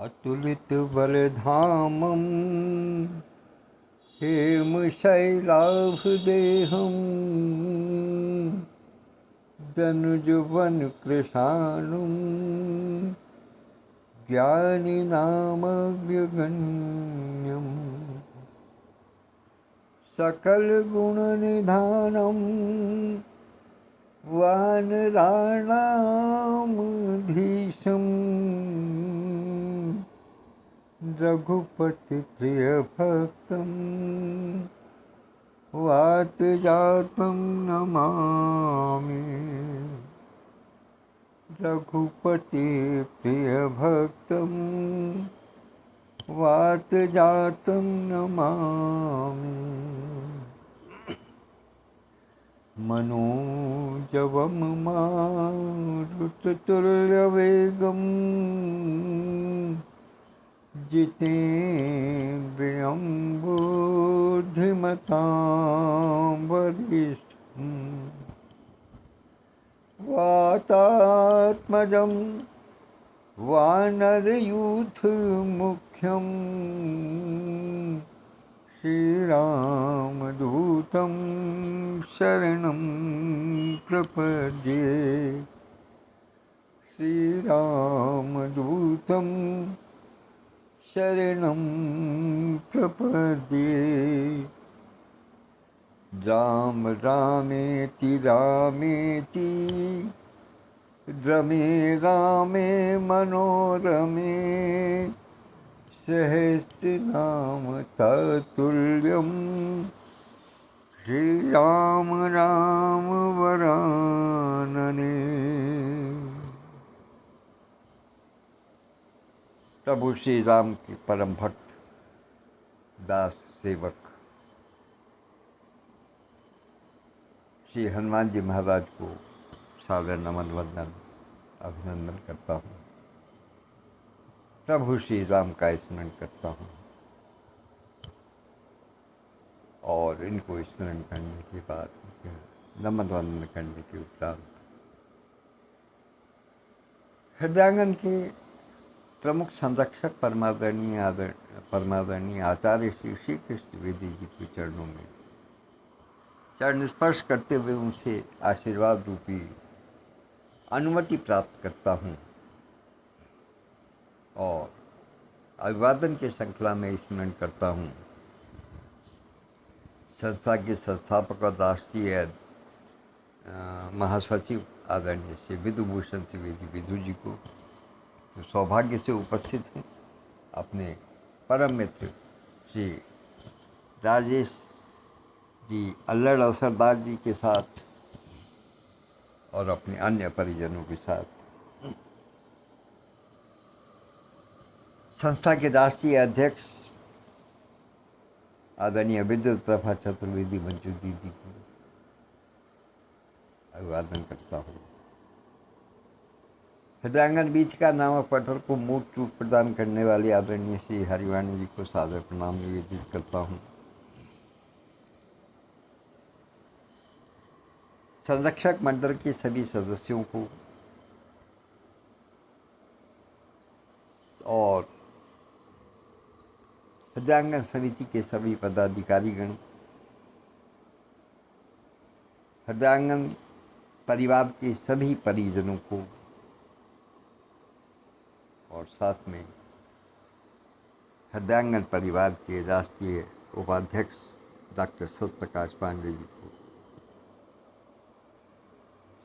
अतुलित बलधामं हेमशैलाभदेहं दनुजुवन कृशानुं ज्ञानिनामग्र्यगण्यं सकलगुणनिधानं वानराणामधीशम् रघुपति प्रिय भक्तं वातजातं नमामि। रघुपति प्रिय भक्तं वातजातं नमामि। मनोजवं मारुततुल्यवेगम् जितेन्द्रियं बुद्धिमतां वरिष्ठं वातात्मजं वानरयूथमुख्यं श्रीरामदूतं शरणं प्रपद्ये। श्रीरामदूतं शरणं प्रपद्ये। राम रामेति रामेति रमे रामे मनोरमे सहस्रनाम तत्तुल्यं श्रीराम राम वरानने। प्रभु श्री राम के परम भक्त दास सेवक श्री हनुमान जी महाराज को सादर नमन वंदन अभिनंदन करता हूँ। प्रभु श्री राम का स्मरण करता हूँ और इनको स्मरण करने के बाद नमन वंदन करने के उपरांत हृदयांगन के प्रमुख संरक्षक परमादरणीय आचार्य श्री श्री कृष्ण द्विवेदी जी के चरणों में चरण स्पर्श करते हुए उनसे आशीर्वाद रूपी अनुमति प्राप्त करता हूँ और अभिवादन के श्रृंखला में स्मरण करता हूँ संस्था के संस्थापक और राष्ट्रीय महासचिव आदरणीय श्री विधुभूषण त्रिवेदी विधु जी को, जो सौभाग्य से उपस्थित हैं, अपने परम मित्र श्री राजेश जी अल्लड़ अवसरदार जी के साथ और अपने अन्य परिजनों के साथ संस्था के राष्ट्रीय अध्यक्ष आदरणीय विद्युत प्रभा चतुर्वेदी मंजू दीदी को अभिवादन करता हूँ। हृदयांगन बीच का नामक पत्थर को मूर्त रूप प्रदान करने वाले आदरणीय श्री हरिवाणी जी को सादर प्रणाम निवेदित करता हूँ। संरक्षक मंडल के सभी सदस्यों को और हृदयांगन समिति के सभी पदाधिकारीगण, हृदयांगन परिवार के सभी परिजनों को और साथ में हृदयांगन परिवार के राष्ट्रीय उपाध्यक्ष डॉक्टर सत्यप्रकाश पांडे जी को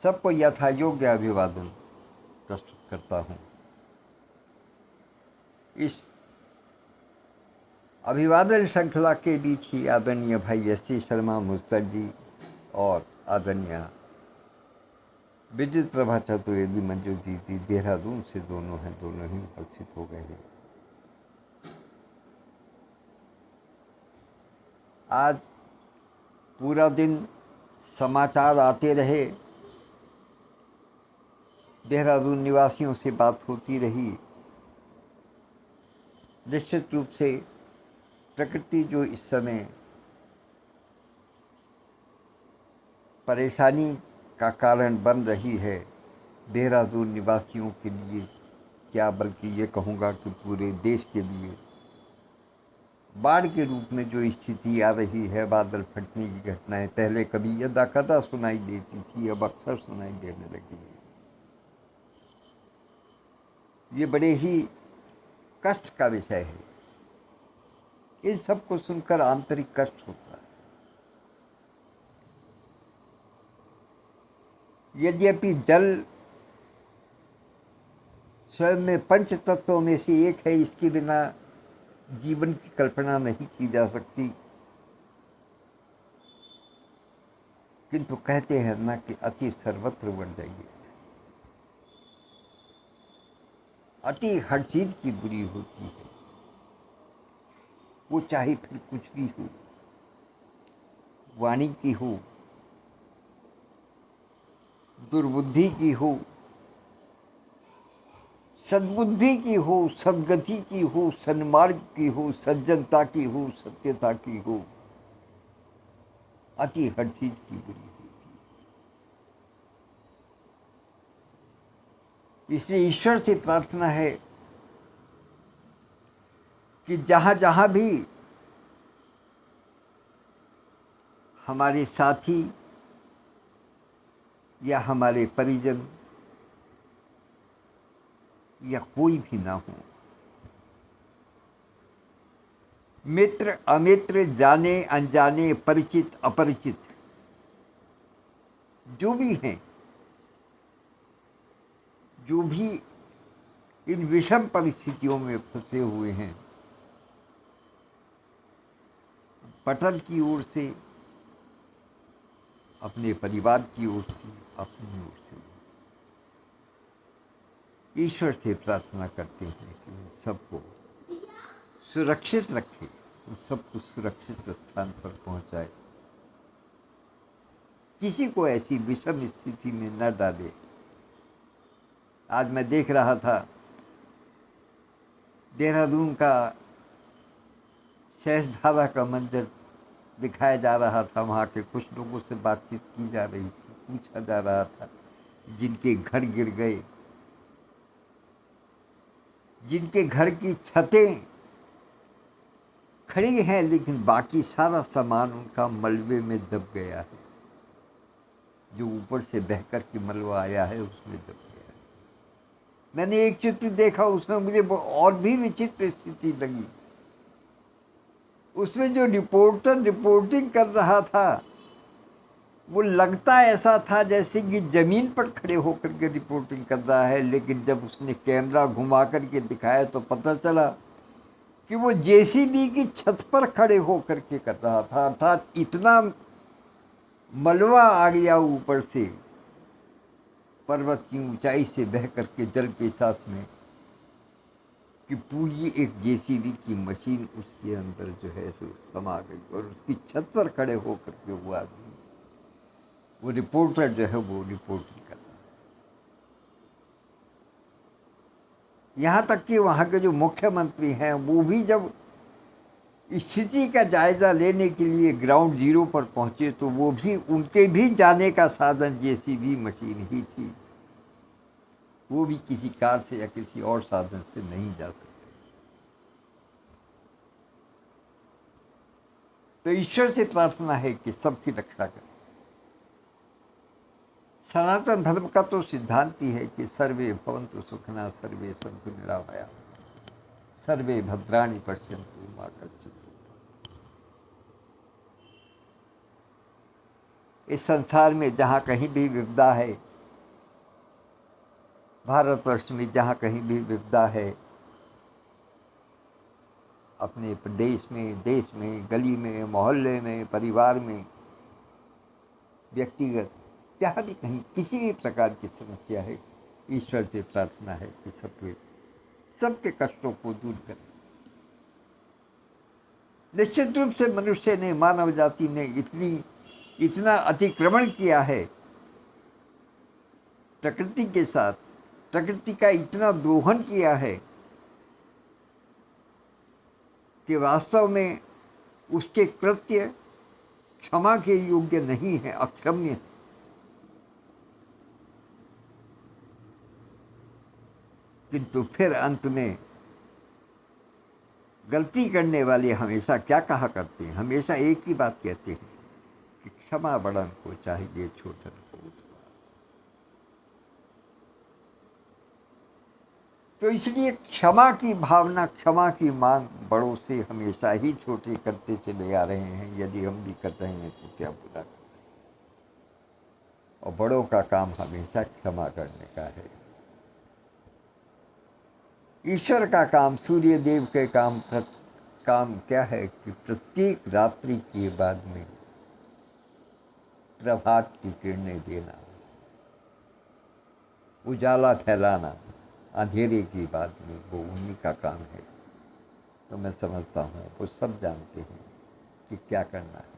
सबको यथायोग्य अभिवादन प्रस्तुत करता हूँ। इस अभिवादन श्रृंखला के बीच ही आदरणीय भाई एस सी शर्मा मुस्तर जी और आदरणीय विद्युत प्रभा चतुर्वेदी मंजू दीदी देहरादून से दोनों ही उपस्थित हो गए हैं। आज पूरा दिन समाचार आते रहे, देहरादून निवासियों से बात होती रही। निश्चित रूप से प्रकृति जो इस समय परेशानी का कारण बन रही है देहरादून निवासियों के लिए, क्या बल्कि ये कहूँगा कि पूरे देश के लिए बाढ़ के रूप में जो स्थिति आ रही है, बादल फटने की घटनाएं पहले कभी यदा कदा सुनाई देती थी, अब अक्सर सुनाई देने लगी है। ये बड़े ही कष्ट का विषय है। इन सबको सुनकर आंतरिक कष्ट होता है। यद्यपि जल स्वयं में पंच तत्वों में से एक है, इसके बिना जीवन की कल्पना नहीं की जा सकती, किंतु कहते हैं ना कि अति सर्वत्र वर्जयेत्। अति हर चीज की बुरी होती है, वो चाहे फिर कुछ भी हो, वाणी की हो, दुर्बुद्धि की हो, सद्बुद्धि की हो, सद्गति की हो, सन्मार्ग की हो, सज्जनता की हो, सत्यता की हो, अति हर चीज की बुरी होती है। इसलिए ईश्वर से प्रार्थना है कि जहां जहां भी हमारे साथी या हमारे परिजन या कोई भी ना हो, मित्र अमित्र, जाने अनजाने, परिचित अपरिचित, जो भी हैं, जो भी इन विषम परिस्थितियों में फंसे हुए हैं, पटल की ओर से, अपने परिवार की ओर से, अपनी ओर से ईश्वर से प्रार्थना करते हैं कि सबको सुरक्षित रखे, सबको सुरक्षित स्थान पर पहुंचाए, किसी को ऐसी विषम स्थिति में न डाले। आज मैं देख रहा था, देहरादून का सहस्त्रधारा का मंदिर दिखाया जा रहा था। वहाँ के कुछ लोगों से बातचीत की जा रही थी, पूछा जा रहा था जिनके घर गिर गए, जिनके घर की छतें खड़ी हैं लेकिन बाकी सारा सामान उनका मलबे में दब गया है, जो ऊपर से बहकर के मलबा आया है उसमें दब गया है। मैंने एक चित्र देखा, उसमें मुझे और भी विचित्र स्थिति लगी। उसमें जो रिपोर्टर रिपोर्टिंग कर रहा था, वो लगता ऐसा था जैसे कि जमीन पर खड़े होकर के रिपोर्टिंग कर रहा है, लेकिन जब उसने कैमरा घुमा करके दिखाया तो पता चला कि वो जेसीबी की छत पर खड़े होकर के कर रहा था। अर्थात इतना मलबा आ गया ऊपर से, पर्वत की ऊंचाई से बह करके जल के साथ में, कि पूरी एक जेसीबी की मशीन उसके अंदर जो है सो समा गई, और उसकी छत पर खड़े होकर के वो आदमी, वो रिपोर्टर जो है वो रिपोर्टिंग कर रहा है। यहाँ तक कि वहाँ के जो मुख्यमंत्री हैं वो भी जब स्थिति का जायजा लेने के लिए ग्राउंड जीरो पर पहुंचे तो वो भी, उनके भी जाने का साधन जेसीबी मशीन ही थी, वो भी किसी कार से या किसी और साधन से नहीं जा सकते। तो ईश्वर से प्रार्थना है कि सबकी रक्षा करें। सनातन धर्म का तो सिद्धांत ही है कि सर्वे भवन्तु सुखिनः, सर्वे सन्तु निरामयाः, सर्वे भद्राणि पश्यन्तु मा कश्चित्। इस संसार में जहाँ कहीं भी विपदा है, भारतवर्ष में जहाँ कहीं भी विपदा है, अपने प्रदेश में, देश में, गली में, मोहल्ले में, परिवार में, व्यक्तिगत, जहाँ भी कहीं किसी भी प्रकार की समस्या है, ईश्वर से प्रार्थना है कि सबके कष्टों को दूर करें। निश्चित रूप से मनुष्य ने, मानव जाति ने इतना अतिक्रमण किया है प्रकृति के साथ, प्रकृति का इतना दोहन किया है कि वास्तव में उसके कृत्य क्षमा के योग्य नहीं है, अक्षम्य है। किंतु फिर अंत में गलती करने वाले हमेशा क्या कहा करते हैं, हमेशा एक ही बात कहते हैं कि क्षमा बड़न को चाहिए छोटन को उत्पात। तो इसलिए क्षमा की भावना, क्षमा की मांग बड़ों से हमेशा ही छोटे करते चले आ रहे हैं। यदि हम भी कर रहे हैं तो क्या बुरा कर रहे हैं। और बड़ों का काम हमेशा क्षमा करने का है। ईश्वर का काम, सूर्य देव के काम क्या है कि प्रत्येक रात्रि के बाद में प्रभात की किरणें देना, उजाला फैलाना अंधेरे की बाद में, वो उन्हीं का काम है। तो मैं समझता हूँ वो सब जानते हैं कि क्या करना है।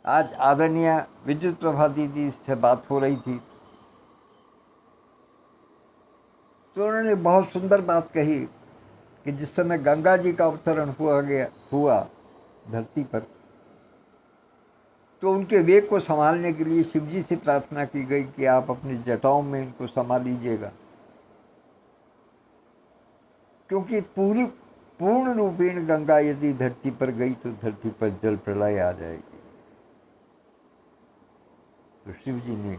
आज आदरणीय विद्युत प्रभा दीदी से बात हो रही थी तो उन्होंने बहुत सुंदर बात कही कि जिस समय गंगा जी का अवतरण हुआ धरती पर, तो उनके वेग को संभालने के लिए शिव जी से प्रार्थना की गई कि आप अपनी जटाओं में इनको संभाल लीजिएगा, क्योंकि पूर्ण रूपेण गंगा यदि धरती पर गई तो धरती पर जल प्रलय आ जाएगी। तो शिव जी ने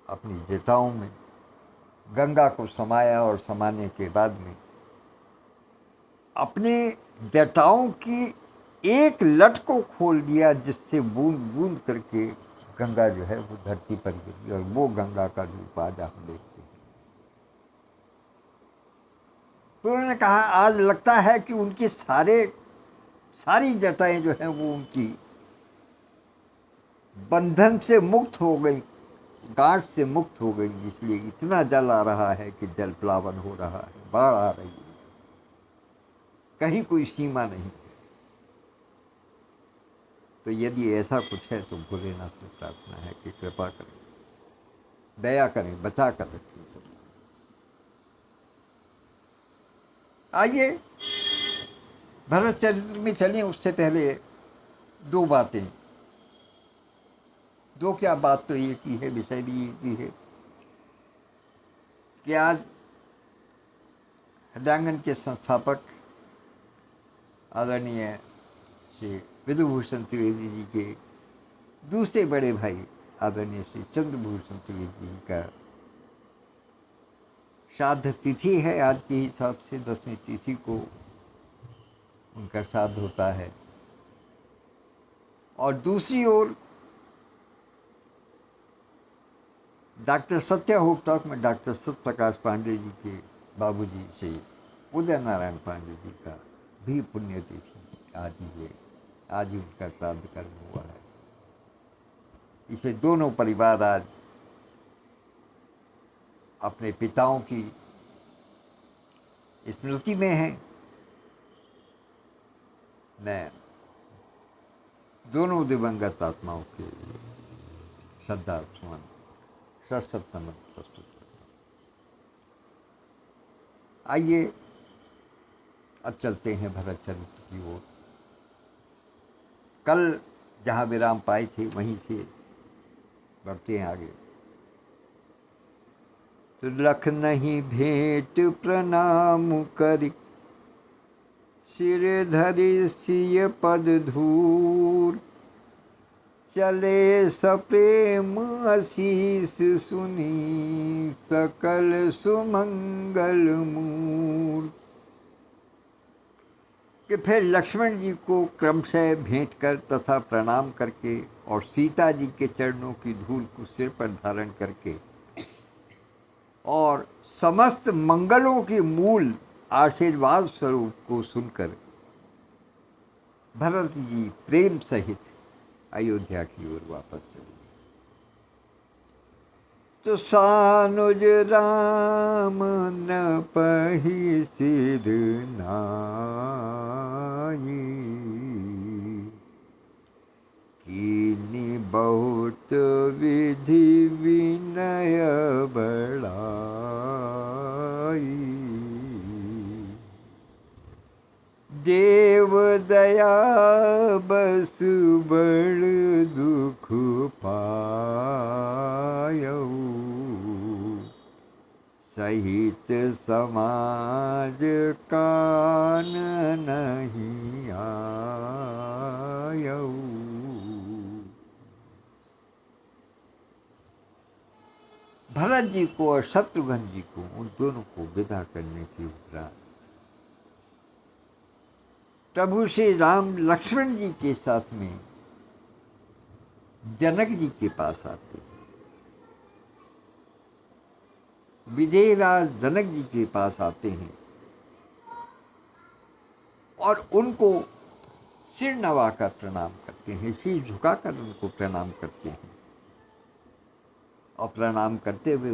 अपनी जटाओं में गंगा को समाया और समाने के बाद में अपने जटाओं की एक लट को खोल दिया, जिससे बूंद बूंद करके गंगा जो है वो धरती पर गिरी, और वो गंगा का रूप आज हम देखते हैं। तो उन्होंने कहा आज लगता है कि उनकी सारी जटाएं जो हैं वो उनकी बंधन से मुक्त हो गई, गांठ से मुक्त हो गई, इसलिए इतना जल आ रहा है कि जल प्लावन हो रहा है, बाढ़ आ रही है, कहीं कोई सीमा नहीं। तो यदि ऐसा कुछ है तो भोलेनाथ से प्रार्थना है कि कृपा करें, दया करें, बचा कर रखें सब। आइए भरत चरित्र में चलें। उससे पहले दो बातें, दो क्या बात तो एक ही है, विषय भी एक ही है कि आज हृदयांगन के संस्थापक आदरणीय श्री विधुभूषण त्रिवेदी जी के दूसरे बड़े भाई आदरणीय श्री चंद्रभूषण त्रिवेदी जी का श्राद्ध तिथि है। आज के हिसाब से 10वीं तिथि को उनका श्राद्ध होता है। और दूसरी ओर डॉक्टर सत्या होप टॉक में डॉक्टर सत्य प्रकाश पांडे जी के बाबूजी श्री उदय नारायण पांडे जी का भी पुण्यतिथि आज ही है। आज ही उनका श्राद्ध कर्म हुआ है। इसे दोनों परिवार आज अपने पिताओं की स्मृति में हैं। मैं दोनों दिवंगत आत्माओं के श्रद्धा सुमन सशक्त नमन प्रस्तुत करता हूँ। आइए अब चलते हैं भरत चरित्र की ओर। कल जहाँ विराम पाए थे वहीं से बढ़ते हैं आगे। तो लख नहीं भेंट प्रणाम करि, सिर धरि सिय पद धूर, चले सप्रेम आशीष सुनी, सकल सुमंगल मूर। कि फिर लक्ष्मण जी को क्रमशः भेंट कर तथा प्रणाम करके और सीता जी के चरणों की धूल को सिर पर धारण करके और समस्त मंगलों के मूल आशीर्वाद स्वरूप को सुनकर भरत जी प्रेम सहित अयोध्या की ओर वापस चले। तो सानुज राम न पही सिर नाई, कीनी बहुत विधि विनय बढ़ाई, देव दया बस बड़ दुख पायऊ, सहित समाज कान नहीं आयऊ। भरत जी को और शत्रुघ्न जी को, उन दोनों को विदा करने के उपरांत प्रभु श्री राम लक्ष्मण जी के साथ में जनक जी के पास आते हैं। विदेहराज जनक जी के पास आते हैं और उनको सिर नवाकर प्रणाम करते हैं, सिर झुकाकर उनको प्रणाम करते हैं और प्रणाम करते हुए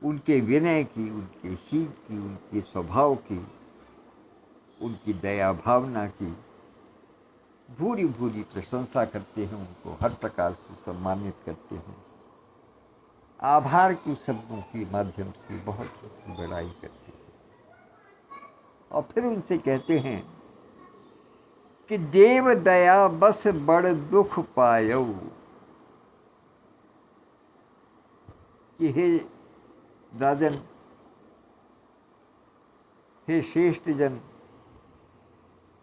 उनके विनय की, उनके शील की, उनके स्वभाव की, उनकी दया भावना की भूरी भूरी प्रशंसा करते हैं, उनको हर प्रकार से सम्मानित करते हैं, आभार की शब्दों के माध्यम से बहुत बड़ाई करते हैं और फिर उनसे कहते हैं कि देव दया बस बड़ दुख पायऊ, कि हे राजन, हे श्रेष्ठ जन,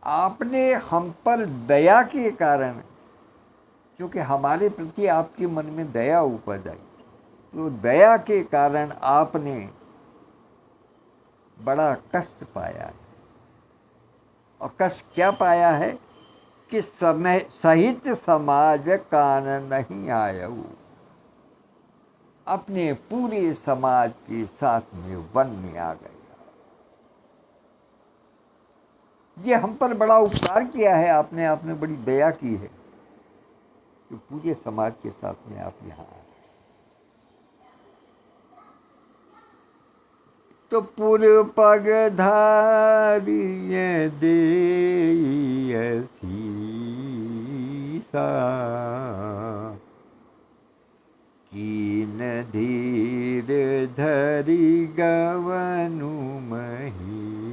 आपने हम पर दया के कारण, क्योंकि हमारे प्रति आपके मन में दया उपज आई, तो दया के कारण आपने बड़ा कष्ट पाया है। और कष्ट क्या पाया है कि समय सहित समाज कान नहीं आयऊ, अपने पूरे समाज के साथ में वन में आ गए। ये हम पर बड़ा उपकार किया है आपने, आपने बड़ी दया की है कि पूरे समाज के साथ में आप यहाँ आए। तो पुर पग धारिय देई सीसा, कीन धीर धरि गवनु महिसा।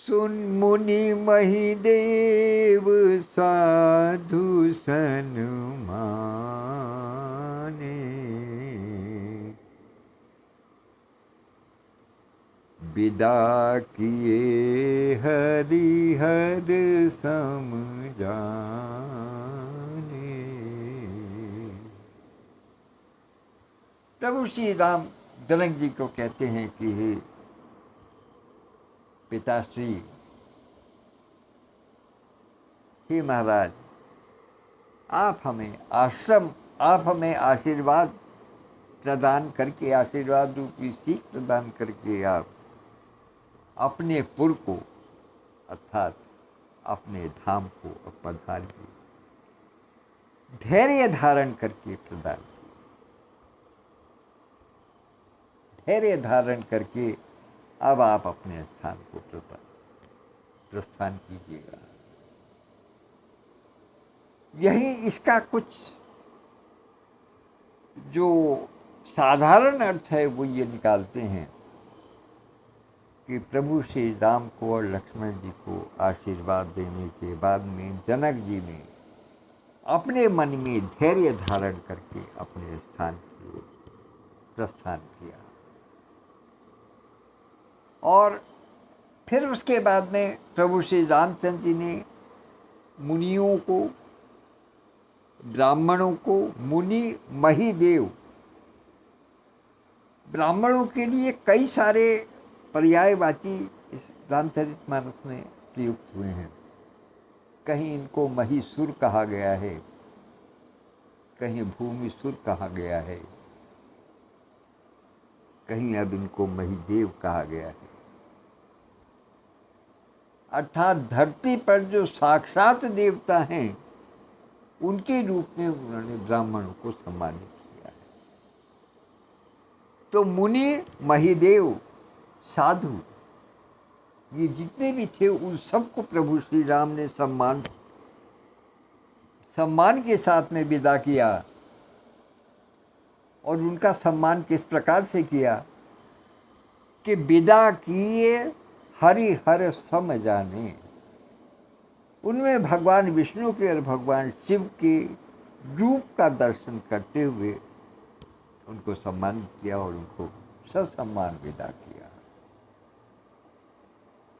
सुन मुनि महिदेव साधु सन्माने, विदा किए हरिहर सम जाने। प्रभु श्री राम जनक जी को कहते हैं कि हे पिताश्री, हे महाराज, आप हमें आशीर्वाद प्रदान करके, आशीर्वाद रूपी सीख प्रदान करके आप अपने पुर को अर्थात अपने धाम को पधारिए, धैर्य धारण करके प्रदान किए, धैर्य धारण करके अब आप अपने स्थान को प्रस्थान कीजिएगा। यही इसका कुछ जो साधारण अर्थ है वो ये निकालते हैं कि प्रभु श्री राम को और लक्ष्मण जी को आशीर्वाद देने के बाद में जनक जी ने अपने मन में धैर्य धारण करके अपने स्थान की ओर प्रस्थान किया। और फिर उसके बाद में प्रभु श्री रामचंद्र जी ने मुनियों को, ब्राह्मणों को, मुनि महिदेव, ब्राह्मणों के लिए कई सारे पर्यायवाची इस रामचरितमानस में प्रयुक्त हुए हैं। कहीं इनको महिसुर कहा गया है, कहीं भूमिसुर कहा गया है, कहीं अब इनको महिदेव कहा गया है। अर्थात धरती पर जो साक्षात देवता हैं उनके रूप में उन्होंने ब्राह्मणों को सम्मानित किया है। तो मुनि, महिदेव, साधु, ये जितने भी थे उन सबको प्रभु श्री राम ने सम्मान के साथ में विदा किया। और उनका सम्मान किस प्रकार से किया कि विदा किए हरि हर सम जाने, उनमें भगवान विष्णु के और भगवान शिव के रूप का दर्शन करते हुए उनको सम्मानित किया और उनको ससम्मान विदा किया।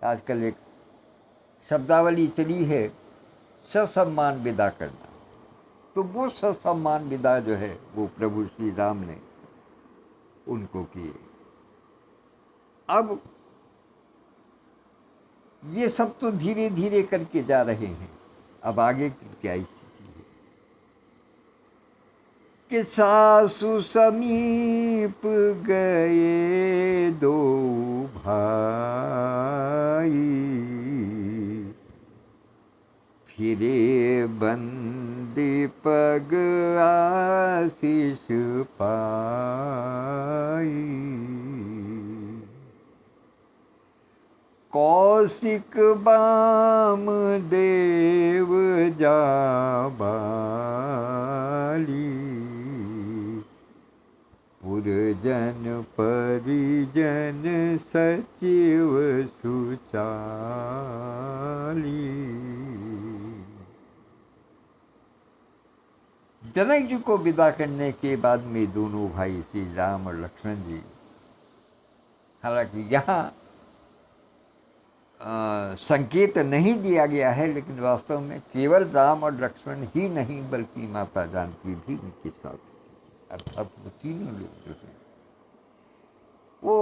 आजकल एक शब्दावली चली है ससम्मान विदा करना, तो वो ससम्मान विदा जो है वो प्रभु श्री राम ने उनको किए। अब ये सब तो धीरे धीरे करके जा रहे हैं, अब आगे की क्या स्थिति है कि सासु समीप गए दो भाई, फिरे बंदी पग आशीष पाई, कौशिक बाम देव जाबाली, पुरजन परिजन सचिव सुचाली। जनक जी को विदा करने के बाद में दोनों भाई श्री राम और लक्ष्मण जी, हालांकि यहाँ संकेत नहीं दिया गया है, लेकिन वास्तव में केवल राम और लक्ष्मण ही नहीं बल्कि माता जानकी भी उनके साथ, अर्थात वो तीनों लोग जो हैं वो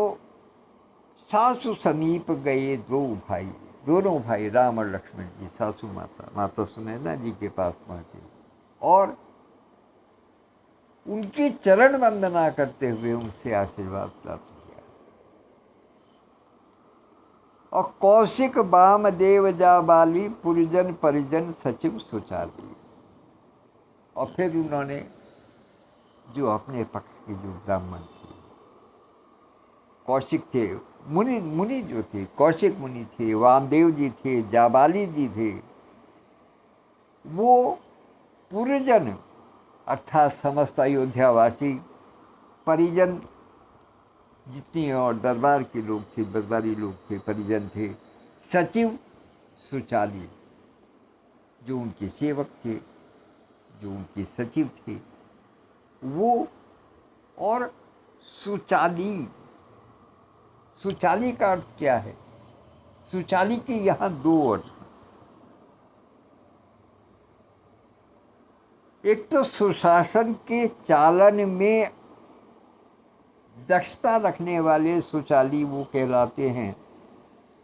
सासु समीप गए दो भाई, दोनों भाई राम और लक्ष्मण जी सासु माता सुनैना जी के पास पहुंचे और उनकी चरण वंदना करते हुए उनसे आशीर्वाद प्राप्त किया। और कौशिक बाम देव जाबाली, पुरजन परिजन सचिव सुचाली, और फिर उन्होंने जो अपने पक्ष के जो ब्राह्मण थे, कौशिक थे, मुनि जो थे, कौशिक मुनि थे, वामदेव जी थे, जाबाली जी थे, वो पुरजन अर्थात समस्त अयोध्यावासी, परिजन जितनी और दरबार के लोग थे, दरबारी लोग थे, परिजन थे, सचिव सुचाली जो उनके सेवक थे, जो उनके सचिव थे वो, और सुचाली, सुचाली का अर्थ क्या है? सुचाली के यहाँ दो अर्थ, एक तो सुशासन के चालन में दक्षता रखने वाले सुचाली वो कहलाते हैं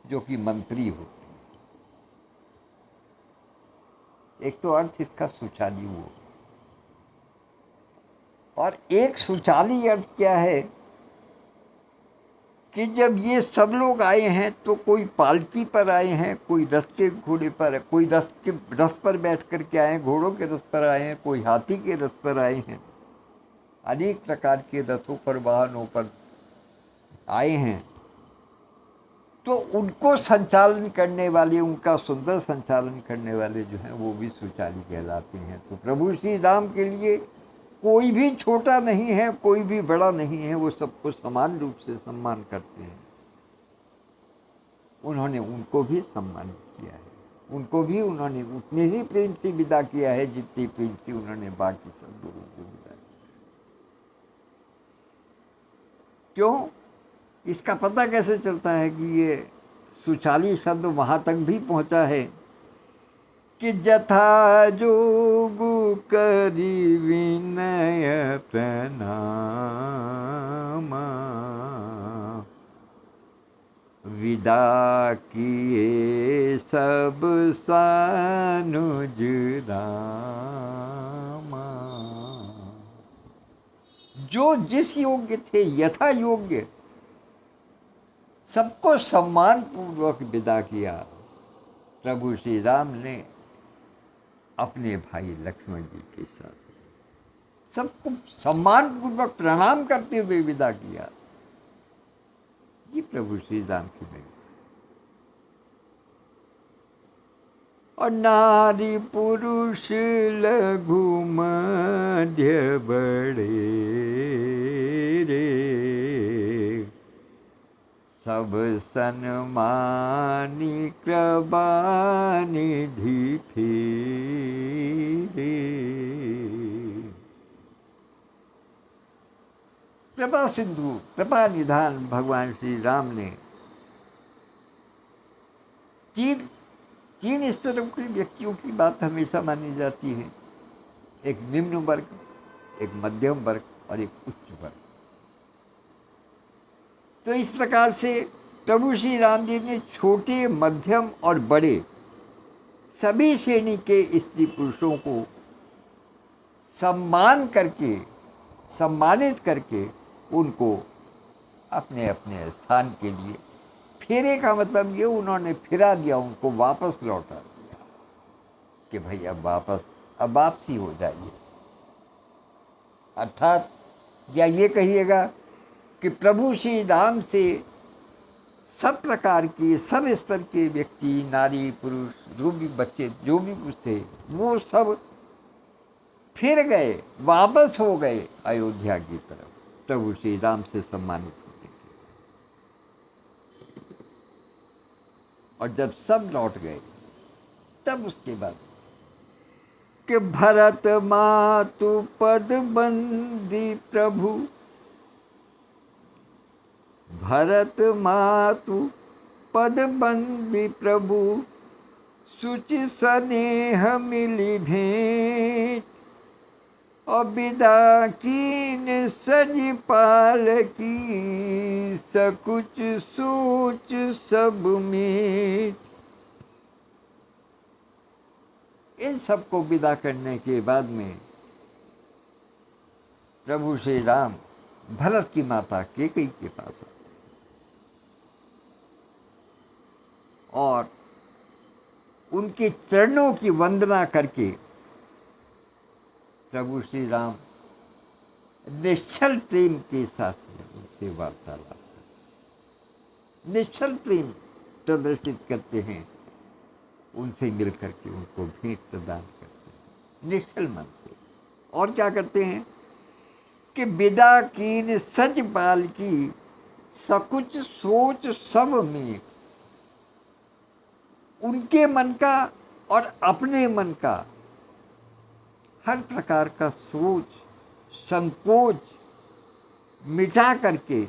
जो कि मंत्री होते हैं। एक तो अर्थ इसका सुचाली वो, और एक सुचाली अर्थ क्या है कि जब ये सब लोग आए हैं तो कोई पालकी पर आए हैं, कोई रथ के घोड़े पर, कोई रथ पर बैठ कर के आए हैं, घोड़ों के रथ पर आए हैं, कोई हाथी के रथ पर आए हैं, अनेक प्रकार के रथों पर, वाहनों पर आए हैं, तो उनको संचालन करने वाले, उनका सुंदर संचालन करने वाले जो हैं वो भी सुचाली कहलाते हैं। तो प्रभु श्री राम के लिए कोई भी छोटा नहीं है, कोई भी बड़ा नहीं है, वो सबको समान रूप से सम्मान करते हैं। उन्होंने उनको भी सम्मानित किया है, उनको भी उन्होंने उतने ही प्रेम से विदा किया है जितने प्रेम से उन्होंने बाकी सब लोगों को विदा किया। क्यों? इसका पता कैसे चलता है कि ये सुचाली शब्द वहाँ तक भी पहुँचा है कि जथा जोगु करी विनय प्रणामा, विदा किए सब सानुज रामा। जो जिस योग्य थे, यथा योग्य सबको सम्मान पूर्वक विदा किया प्रभु श्री राम ने अपने भाई लक्ष्मण जी के साथ, सबको सम्मान पूर्वक प्रणाम करते हुए विदा किया। ये प्रभु श्री राम की महिमा। और नारी पुरुष लघु मध्य बड़े रे, सब सन्मानी कृपा निधि फेरे। कृपा सिंधु कृपा निधान भगवान श्री राम ने तीन तीन स्तरों के व्यक्तियों की बात हमेशा मानी जाती है, एक निम्न वर्ग, एक मध्यम वर्ग और एक उच्च वर्ग। तो इस प्रकार से प्रभु श्री राम जी ने छोटे, मध्यम और बड़े सभी श्रेणी के स्त्री पुरुषों को सम्मानित करके उनको अपने अपने स्थान के लिए फेरे का मतलब ये उन्होंने फिरा दिया, उनको वापस लौटा दिया कि भाई अब वापसी हो जाइए। अर्थात या ये कहिएगा कि प्रभु श्री राम से सब प्रकार के, सब स्तर के व्यक्ति, नारी पुरुष, जो भी बच्चे, जो भी कुछ थे, वो सब फिर गए, वापस हो गए अयोध्या की तरफ प्रभु श्री राम से सम्मानित होने के। और जब सब लौट गए तब उसके बाद कि भरत मातु पद बंदी प्रभु, भरत मातु पद बंदी प्रभु, सुचि स्नेह मिली भेंट, और विदा कीन सज पाल की, सकुच सोच सब मेट। इन सबको विदा करने के बाद में प्रभु श्री राम भरत की माता कैकेयी के पास आए और उनके चरणों की वंदना करके प्रभु श्री राम निश्चल प्रेम के साथ में उनसे वार्तालाप, निश्चल प्रेम प्रदर्शित करते हैं, उनसे मिलकर के उनको भेंट प्रदान करते हैं निश्चल मन से। और क्या करते हैं कि विदा कीन सज पाल की, सकुच सोच सब में। उनके मन का और अपने मन का हर प्रकार का सोच, संकोच मिटा करके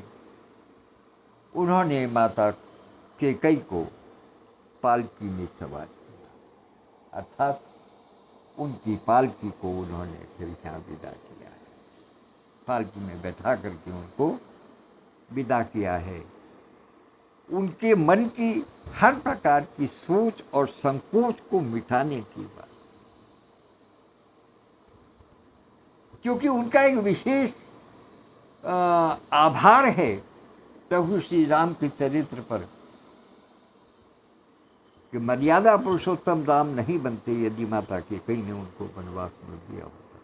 उन्होंने माता कैकेयी को पालकी में सवार किया, अर्थात उनकी पालकी को उन्होंने फिर यहाँ विदा किया है, पालकी में बैठा करके उनको विदा किया है। उनके मन की हर प्रकार की सोच और संकोच को मिटाने की बात, क्योंकि उनका एक विशेष आभार है प्रभु श्री राम के चरित्र पर कि मर्यादा पुरुषोत्तम राम नहीं बनते यदि माता कैकेयी ने उनको वनवास न दिया होता।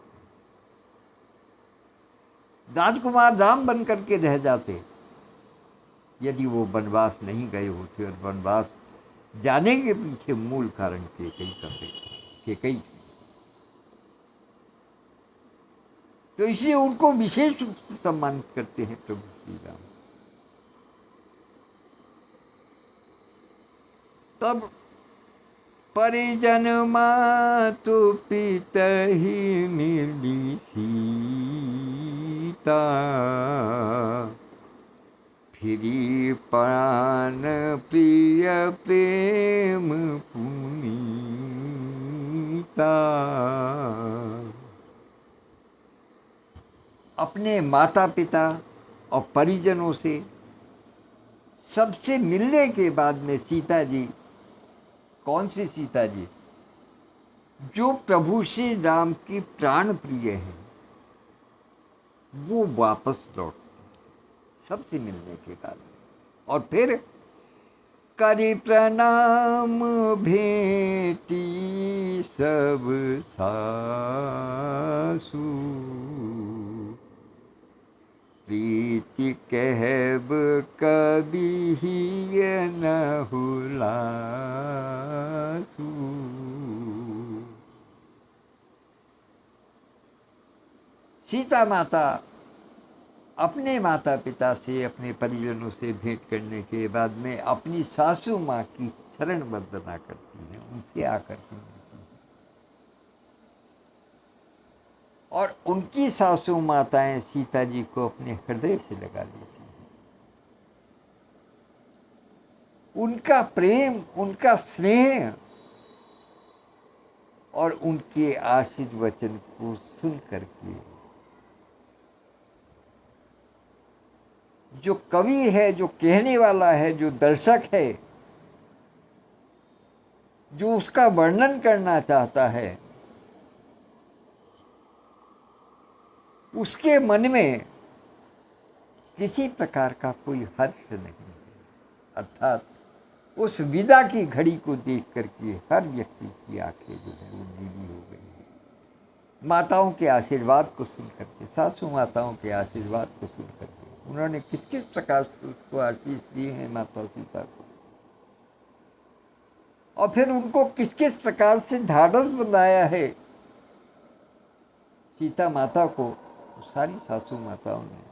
राजकुमार राम बन करके रह जाते यदि वो वनवास नहीं गए होते, और वनवास जाने के पीछे मूल कारण कैकेयी थी। तो इसलिए उनको विशेष रूप से सम्मानित करते हैं प्रभु श्री राम। तब परिजन मातु पितहि मिली सीता, फिरी प्राण प्रिय प्रेम पुनीता। अपने माता पिता और परिजनों से सबसे मिलने के बाद में सीता जी, कौन सी सीता जी? जो प्रभु श्री राम की प्राण प्रिय है, वो वापस लौट सबसे मिलने के बाद। और फिर करी प्रणाम भेटी सब सासु, प्रीति कहब कभी न हुलासु। सीता माता अपने माता पिता से, अपने परिजनों से भेंट करने के बाद में अपनी सासू माँ की चरण वंदना करती हैं, उनसे आकर के मिलती हैं। और उनकी सासू माताएं सीता जी को अपने हृदय से लगा लेती हैं। उनका प्रेम, उनका स्नेह और उनके आशीर्वचन को सुन करके जो कवि है, जो कहने वाला है, जो दर्शक है, जो उसका वर्णन करना चाहता है, उसके मन में किसी प्रकार का कोई हर्ष नहीं है। अर्थात उस विदा की घड़ी को देख करके हर व्यक्ति की आंखें जो है वो नीली हो गई है। माताओं के आशीर्वाद को सुन करके, सासू माताओं के आशीर्वाद को सुन करके, उन्होंने किस किस प्रकार से उसको आशीष दिए हैं माता सीता को, और फिर उनको किस किस प्रकार से ढाढ़स बनाया है सीता माता को, सारी सासू माताओं ने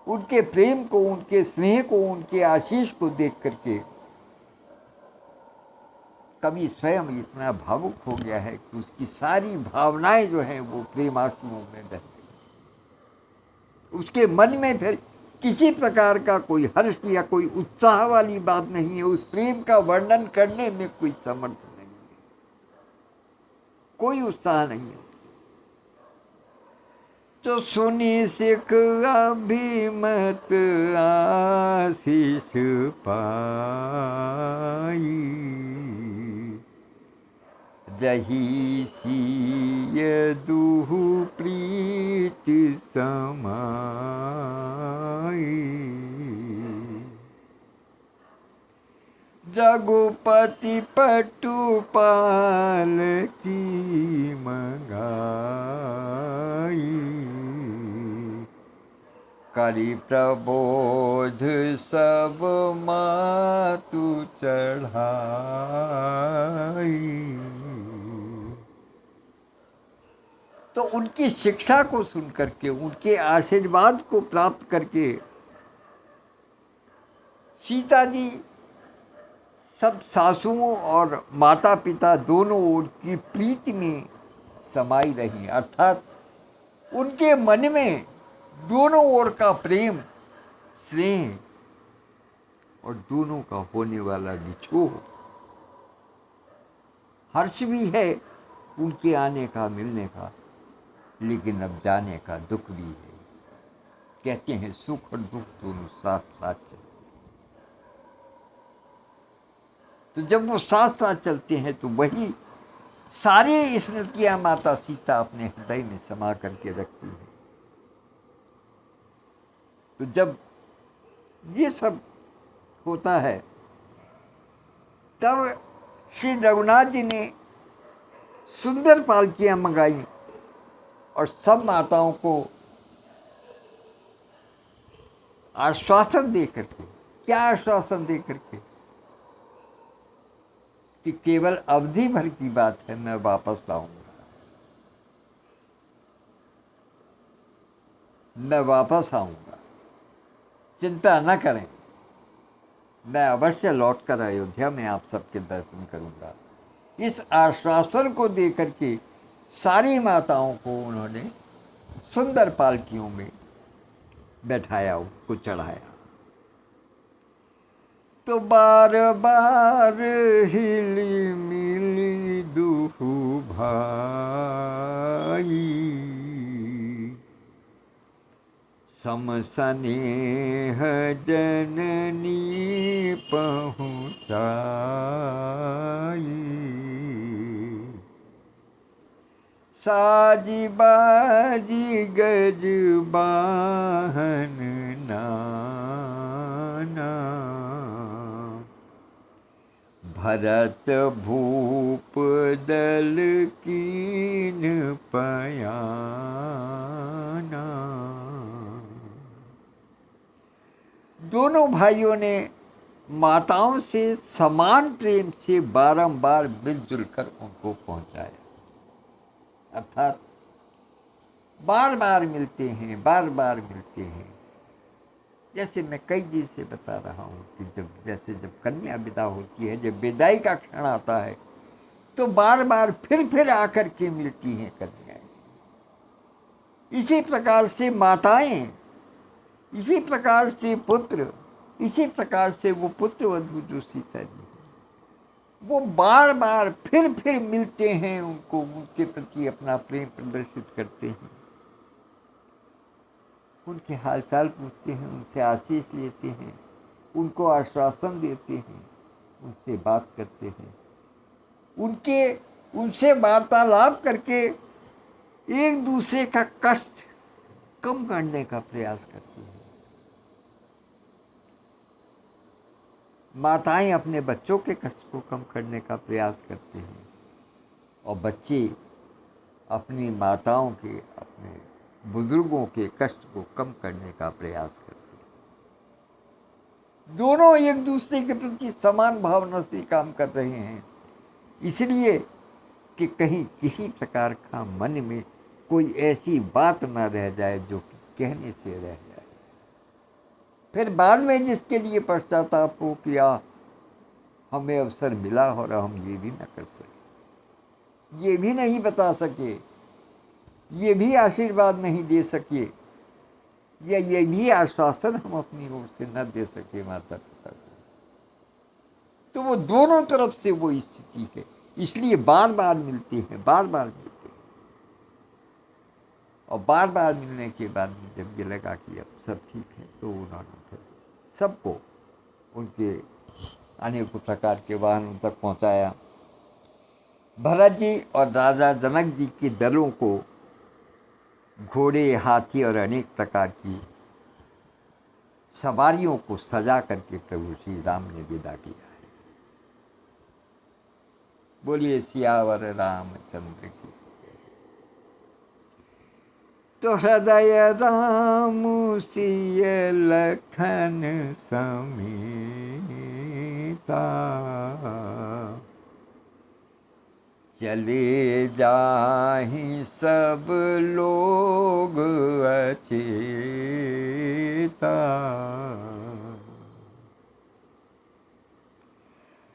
उनके प्रेम को, उनके स्नेह को, उनके आशीष को देख करके कवि स्वयं इतना भावुक हो गया है कि उसकी सारी भावनाएं जो हैं वो प्रेमाश्रुओं में बह गई। उसके मन में फिर किसी प्रकार का कोई हर्ष या कोई उत्साह वाली बात नहीं है। उस प्रेम का वर्णन करने में कोई समर्थ नहीं है, कोई उत्साह नहीं है। तो सुनी सिख अभिमत आशीष पाई, रही सीय दुहु प्रीत समाई। रघुपति पटुपाल की मंगाई, करि प्रबोध सब मातु चढ़ाई। तो उनकी शिक्षा को सुन करके, उनके आशीर्वाद को प्राप्त करके सीता जी सब सासुओं और माता पिता दोनों ओर की प्रीति में समाई रही। अर्थात उनके मन में दोनों ओर का प्रेम, स्नेह और दोनों का होने वाला निछोह, हर्ष भी है उनके आने का, मिलने का, लेकिन अब जाने का दुख भी है। कहते हैं सुख और दुख दोनों साथ साथ चलते। तो जब वो साथ साथ चलते हैं तो वही सारी स्मृतियां माता सीता अपने हृदय में समा करके रखती है। तो जब ये सब होता है तब श्री रघुनाथ जी ने सुंदर पालकियां मंगाई और सब माताओं को आश्वासन दे करके, क्या आश्वासन दे करके कि केवल अवधि भर की बात है, मैं वापस आऊंगा, मैं वापस आऊंगा, चिंता न करें, मैं अवश्य लौटकर अयोध्या में आप सबके दर्शन करूंगा। इस आश्वासन को देकर के सारी माताओं को उन्होंने सुंदर पालकियों में बैठाया, उसको चढ़ाया। तो बार बार हिली मिली दुहु भाई, समसनेह जननी पहुँचाई, साजी बाजी गज बाहन नाना, भरत भूप दल कीन पयाना। दोनों भाइयों ने माताओं से समान प्रेम से बारंबार मिलजुल कर उनको पहुंचाया। अर्थात बार बार मिलते हैं, बार बार मिलते हैं। जैसे मैं कई दिन से बता रहा हूँ कि जब कन्या विदा होती है, जब विदाई का क्षण आता है, तो बार बार फिर आकर के मिलती हैं कन्याएं। इसी प्रकार से माताएं, इसी प्रकार से पुत्र, इसी प्रकार से वो पुत्र वधू जो सीता जी है, वो बार बार फिर मिलते हैं, उनको उनके प्रति अपना प्रेम प्रदर्शित करते हैं, उनके हालचाल पूछते हैं, उनसे आशीष लेते हैं, उनको आश्वासन देते हैं, उनसे बात करते हैं, उनसे वार्तालाप करके एक दूसरे का कष्ट कम करने का प्रयास करती हैं। माताएं अपने बच्चों के कष्ट को कम करने का प्रयास करते हैं, और बच्चे अपनी माताओं के, अपने बुजुर्गों के कष्ट को कम करने का प्रयास करते हैं। दोनों एक दूसरे के प्रति समान भावना से काम कर रहे हैं, इसलिए कि कहीं किसी प्रकार का मन में कोई ऐसी बात न रह जाए जो कि कहने से रह जाए, फिर बाद में जिसके लिए पश्चाताप हो कि हमें अवसर मिला और हम ये भी न कर सके, ये भी नहीं बता सके, ये भी आशीर्वाद नहीं दे सके, या ये भी आश्वासन हम अपनी ओर से न दे सके माता पिता को। तो वो दोनों तरफ से वो स्थिति है, इसलिए बार बार मिलती हैं, बार बार मिलते हैं। और बार बार मिलने के बाद जब ये लगा कि अब सब ठीक है, तो उन्होंने फिर सबको उनके अनेकों प्रकार के वाहनों तक पहुंचाया। भरत जी और राजा जनक जी के दलों को घोड़े, हाथी और अनेक प्रकार की सवारियों को सजा करके प्रभु श्री राम ने विदा किया है। बोलिए सियावर रामचंद्र की। तो हृदय राम सिय लखन समीता, चले जाहि सब लोग अचेता।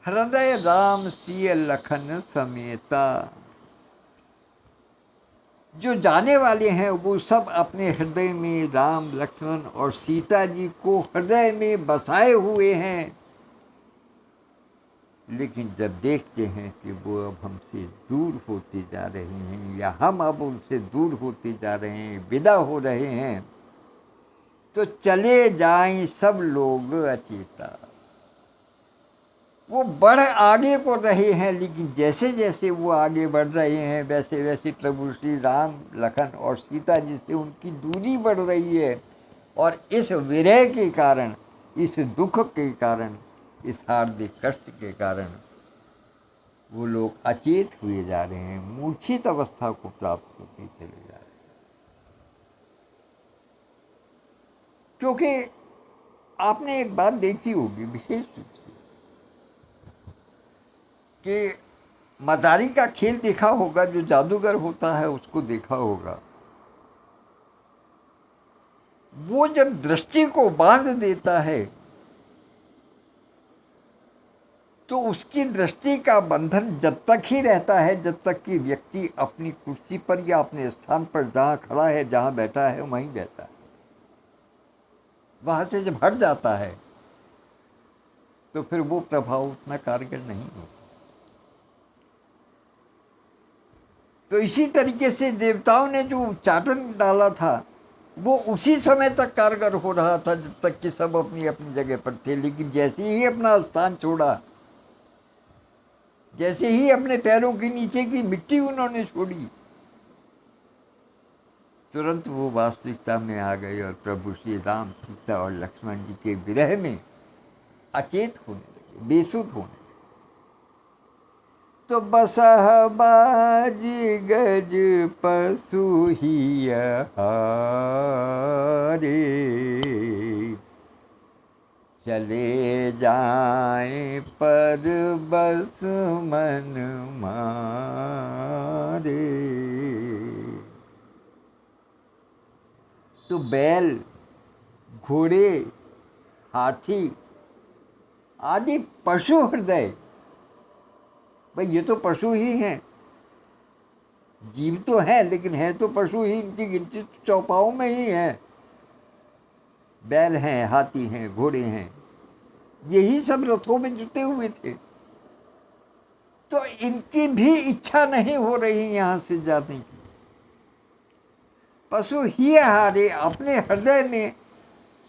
हृदय राम सिय लखन समेता, जो जाने वाले हैं वो सब अपने हृदय में राम, लक्ष्मण और सीता जी को हृदय में बसाए हुए हैं, लेकिन जब देखते हैं कि वो अब हमसे दूर होते जा रहे हैं, या हम अब उनसे दूर होते जा रहे हैं, विदा हो रहे हैं, तो चले जाएं सब लोग अचेता। वो बढ़ आगे को रहे हैं, लेकिन जैसे जैसे वो आगे बढ़ रहे हैं, वैसे वैसे प्रभु श्री राम, लखन और सीता जी से उनकी दूरी बढ़ रही है, और इस विरह के कारण, इस दुख के कारण, इस हार्दिक कष्ट के कारण वो लोग अचेत हुए जा रहे हैं, मूर्छित अवस्था को प्राप्त होते चले जा रहे हैं। क्योंकि आपने एक बात देखी होगी विशेष रूप से, कि मदारी का खेल देखा होगा, जो जादूगर होता है उसको देखा होगा। वो जब दृष्टि को बांध देता है, तो उसकी दृष्टि का बंधन जब तक ही रहता है जब तक कि व्यक्ति अपनी कुर्सी पर या अपने स्थान पर जहाँ खड़ा है, जहाँ बैठा है, वहीं बैठा है। वहाँ से जब हट जाता है तो फिर वो प्रभाव उतना कारगर नहीं होता। तो इसी तरीके से देवताओं ने जो उच्चाटन डाला था वो उसी समय तक कारगर हो रहा था जब तक कि सब अपनी अपनी जगह पर थे, लेकिन जैसे ही अपना स्थान छोड़ा, जैसे ही अपने पैरों के नीचे की मिट्टी उन्होंने छोड़ी, तुरंत वो वास्तविकता में आ गए और प्रभु श्री राम, सीता और लक्ष्मण जी के विरह में अचेत होने लगे, बेसुध होने लगे। तो बसह बाजी गज पशु ही हारे, चले जाए पर बस मन मारे। तो बैल, घोड़े, हाथी आदि पशु हृदय, भाई ये तो पशु ही हैं, जीव तो है लेकिन है तो पशु ही, इनकी गिनती चौपाओं में ही है। बैल हैं, हाथी हैं, घोड़े हैं, यही सब रथों में जुटे हुए थे। तो इनकी भी इच्छा नहीं हो रही यहां से जाने की। पशु ही हारे अपने हृदय में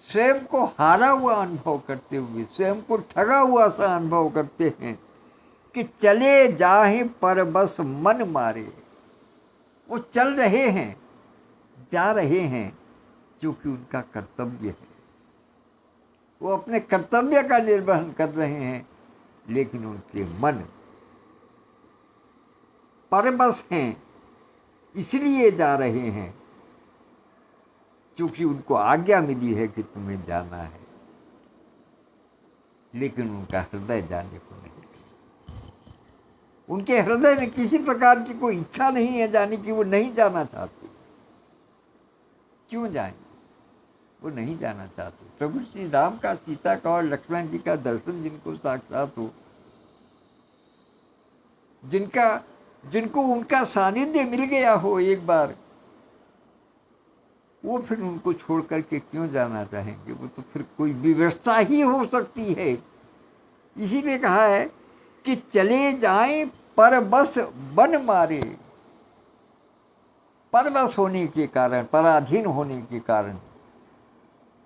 स्वयं को हारा हुआ अनुभव करते हुए, स्वयं को ठगा हुआ सा अनुभव करते हैं कि चले जाहे पर बस मन मारे। वो चल रहे हैं, जा रहे हैं, क्योंकि उनका कर्तव्य है, वो अपने कर्तव्य का निर्वहन कर रहे हैं, लेकिन उनके मन परबस हैं, इसलिए जा रहे हैं क्योंकि उनको आज्ञा मिली है कि तुम्हें जाना है, लेकिन उनका हृदय जाने को नहीं। उनके हृदय में किसी प्रकार की कोई इच्छा नहीं है जाने की, वो नहीं जाना चाहते। क्यों जाएं? वो नहीं जाना चाहते। प्रभु श्री राम का, सीता का और लक्ष्मण जी का दर्शन जिनको साक्षात हो, जिनको उनका सानिध्य मिल गया हो एक बार, वो फिर उनको छोड़ करके क्यों जाना चाहेंगे? वो तो फिर कोई व्यवस्था ही हो सकती है। इसीलिए कहा है कि चले जाएं पर बस बन मारे। परबस होने के कारण, पराधीन होने के कारण,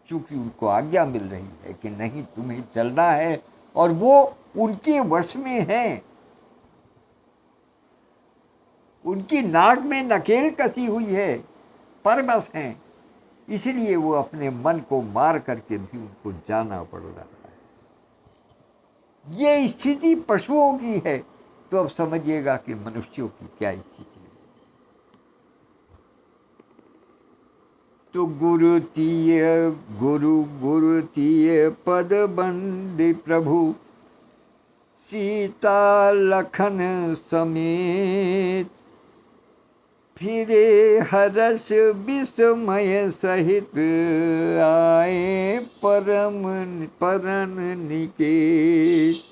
चूंकि उनको आज्ञा मिल रही है कि नहीं तुम्हें चलना है, और वो उनके वश में है, उनकी नाक में नकेल कसी हुई है, परबस हैं, इसलिए वो अपने मन को मार करके भी उनको जाना पड़ रहा है। ये स्थिति पशुओं की है, तो अब समझिएगा कि मनुष्यों की क्या स्थिति है। तो गुरु तीय पद बंदे प्रभु, सीता लखन समेत, फिरे हर्ष विस्मय सहित, आए परम निकेत।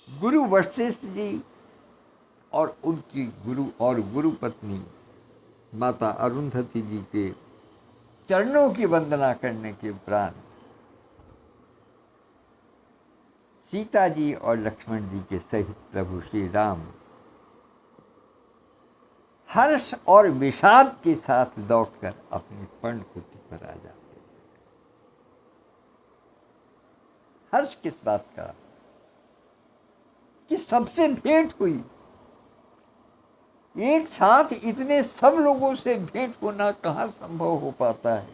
गुरु वशिष्ठ जी और उनकी गुरु पत्नी माता अरुंधति जी के चरणों की वंदना करने के उपरांत सीता जी और लक्ष्मण जी के सहित प्रभु श्री राम हर्ष और विषाद के साथ लौटकर अपनी पर्णकुटी पर आ जाते हैं। हर्ष किस बात का? कि सबसे भेंट हुई, एक साथ इतने सब लोगों से भेंट होना कहाँ संभव हो पाता है।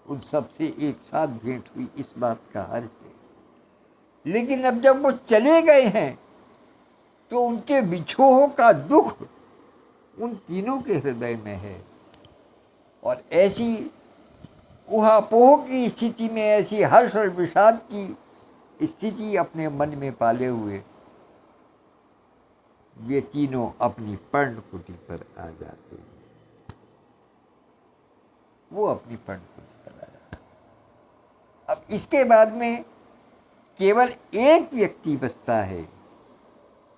उन सबसे एक साथ भेंट हुई, इस बात का हर्ष है। लेकिन अब जब वो चले गए हैं तो उनके विछोह का दुख उन तीनों के हृदय में है, और ऐसी ऊहापोह की स्थिति में, ऐसी हर्ष और विषाद की स्थिति अपने मन में पाले हुए ये तीनों अपनी पर्णकुटी पर आ जाते हैं। वो अपनी पर्णकुटी पर आ जाते हैं। अब इसके बाद में केवल एक व्यक्ति बचता है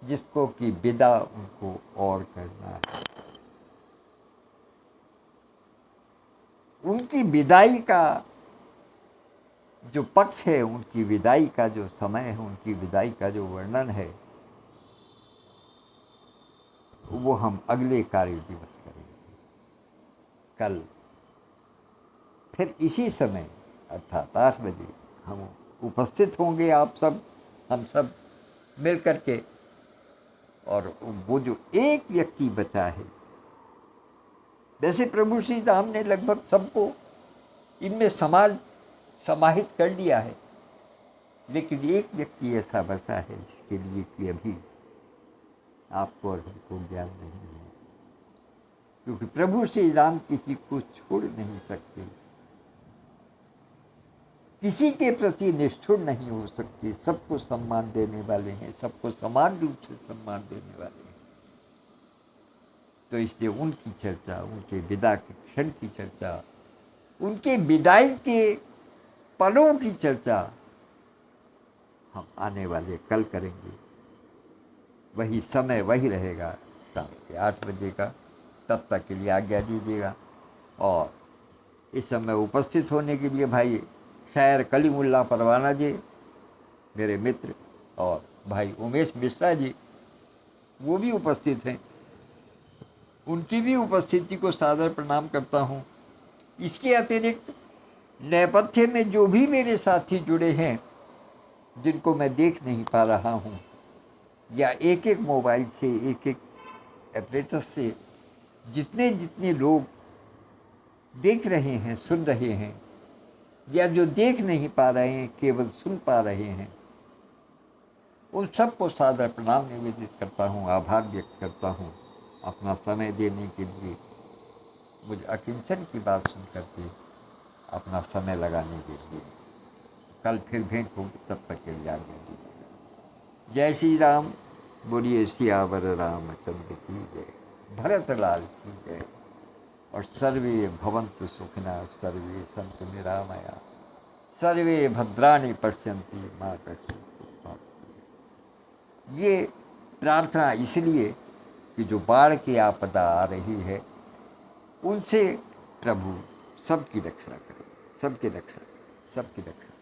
जिसको कि विदा उनको और करना है। उनकी विदाई का जो पक्ष है, उनकी विदाई का जो समय है, उनकी विदाई का जो वर्णन है, वो हम अगले कार्य दिवस करेंगे। कल फिर इसी समय अर्थात 8 बजे हम उपस्थित होंगे, आप सब, हम सब मिल करके। और वो जो एक व्यक्ति बचा है, वैसे प्रभु श्री राम ने लगभग सबको इनमें समाहित कर लिया है, लेकिन एक व्यक्ति ऐसा बचा है जिसके लिए कि अभी आपको और हमको ज्ञान नहीं है, क्योंकि प्रभु श्री राम किसी को छोड़ नहीं सकते, किसी के प्रति निष्ठुर नहीं हो सकते, सबको सम्मान देने वाले हैं, सबको समान रूप से सम्मान देने वाले हैं। तो इसलिए उनकी चर्चा, उनके विदा के क्षण की चर्चा, उनके विदाई के पलों की चर्चा हम आने वाले कल करेंगे। वही समय वही रहेगा, शाम के 8 बजे का। तब तक के लिए आज्ञा दीजिएगा। और इस समय उपस्थित होने के लिए भाई शायर कलीमुल्लाह परवाना जी, मेरे मित्र, और भाई उमेश मिश्रा जी, वो भी उपस्थित हैं। उनकी भी उपस्थिति को सादर प्रणाम करता हूँ। इसके अतिरिक्त नेपथ्य में जो भी मेरे साथी जुड़े हैं, जिनको मैं देख नहीं पा रहा हूँ, या एक एक मोबाइल से, एक एक एपरेटस से जितने जितने लोग देख रहे हैं, सुन रहे हैं, या जो देख नहीं पा रहे हैं केवल सुन पा रहे हैं, उन सबको सादर प्रणाम निवेदित करता हूँ, आभार व्यक्त करता हूँ अपना समय देने के लिए, मुझ अकिंचन की बात सुन करके अपना समय लगाने के लिए। कल फिर भेंट होगी, तब तक के लिए आज्ञा दीजिएगा। जय श्री राम। बोलिए सियावर रामचंद्र की जय, भरत लाल की जय। और सर्वे भवन्तु सुखिनः, सर्वे सन्तु निरामया, सर्वे भद्राणि पश्यन्ति मा कश्चित् दुःखं। ये प्रार्थना इसलिए कि जो बाढ़ की आपदा आ रही है, उनसे प्रभु सबकी रक्षा करे, सबकी रक्षा, सबकी रक्षा।